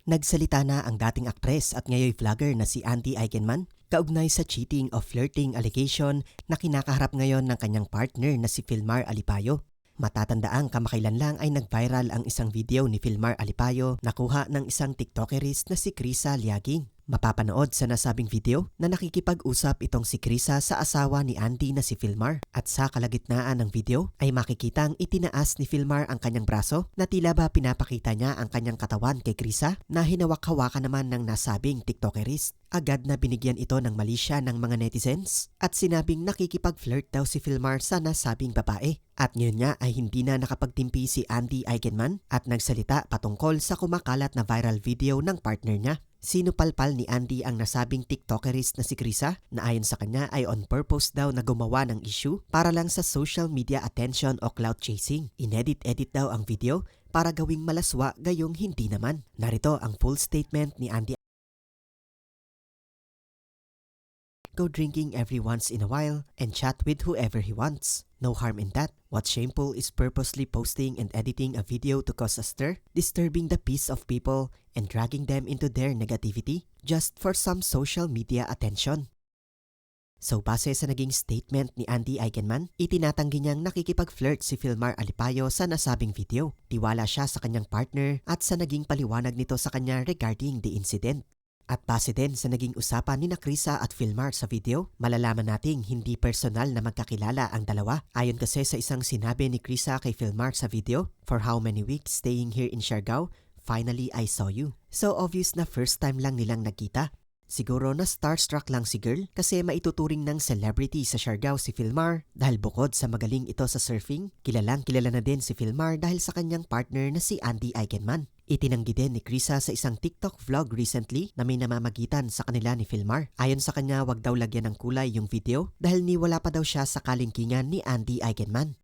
Nagsalita na ang dating aktres at ngayon vlogger na si Andy Eigenman kaugnay sa cheating o flirting allegation na kinakaharap ngayon ng kanyang partner na si Filmar Alipayo. Matatandaang kamakailan lang ay nag-viral ang isang video ni Filmar Alipayo na kuha ng isang tiktokeris na si Krisa Liaging. Mapapanood sa nasabing video na nakikipag-usap itong si Krisa sa asawa ni Andy na si Filmar at sa kalagitnaan ng video ay makikitang itinaas ni Filmar ang kanyang braso na tila ba pinapakita niya ang kanyang katawan kay Krisa na hinawak-hawakan naman ng nasabing tiktokeris. Agad na binigyan ito ng mali siya ng mga netizens at sinabing nakikipag-flirt daw si Filmar sa nasabing babae. At ngayon nga ay hindi na nakapagtimpi si Andy Eigenman at nagsalita patungkol sa kumakalat na viral video ng partner niya. Sinupalpal ni Andy ang nasabing tiktokeris na si Krisa na ayon sa kanya ay on purpose daw na gumawa ng issue para lang sa social media attention o clout chasing. Inedit-edit daw ang video para gawing malaswa gayong hindi naman. Narito ang full statement ni Andy. Go drinking every once in a while and chat with whoever he wants. No harm in that. What's shameful is purposely posting and editing a video to cause a stir, disturbing the peace of people, and dragging them into their negativity just for some social media attention. So base sa naging statement ni Andy Eigenman, itinatanggi niyang nakikipag-flirt si Filmar Alipayo sa nasabing video. Tiwala siya sa kanyang partner at sa naging paliwanag nito sa kanya regarding the incident. At base din sa naging usapan ni Krisa at Filmar sa video, malalaman nating hindi personal na magkakilala ang dalawa. Ayon kasi sa isang sinabi ni Krisa kay Filmar sa video, "For how many weeks staying here in Siargao, finally I saw you." So obvious na first time lang nilang nagkita. Siguro na starstruck lang si girl kasi maituturing ng celebrity sa Siargao si Filmar dahil bukod sa magaling ito sa surfing, kilalang kilala na din si Filmar dahil sa kanyang partner na si Andy Eigenman. Itinanggi din ni Krisa sa isang TikTok vlog recently na may namamagitan sa kanila ni Filmar. Ayon sa kanya, wag daw lagyan ng kulay yung video dahil niwala pa daw siya sa kalingkingan ni Andy Eigenman.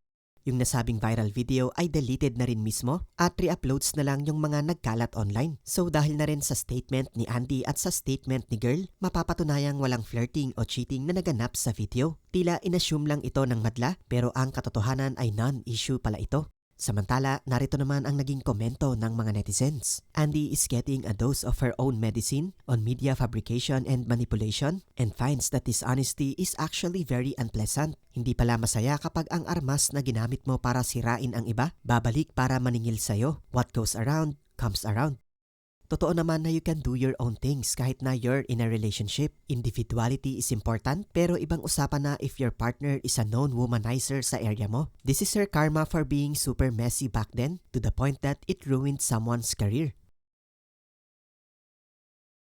Yung nasabing viral video ay deleted na rin mismo at re-uploads na lang yung mga nagkalat online. So dahil na rin sa statement ni Andy at sa statement ni girl, mapapatunayang walang flirting o cheating na naganap sa video. Tila inassume lang ito ng madla pero ang katotohanan ay non-issue pala ito. Samantala, narito naman ang naging komento ng mga netizens. Andy is getting a dose of her own medicine on media fabrication and manipulation and finds that dishonesty is actually very unpleasant. Hindi pala masaya kapag ang armas na ginamit mo para sirain ang iba, babalik para maningil sa'yo. What goes around, comes around. Totoo naman na you can do your own things kahit na you're in a relationship. Individuality is important pero ibang usapan na if your partner is a known womanizer sa area mo. This is her karma for being super messy back then to the point that it ruined someone's career.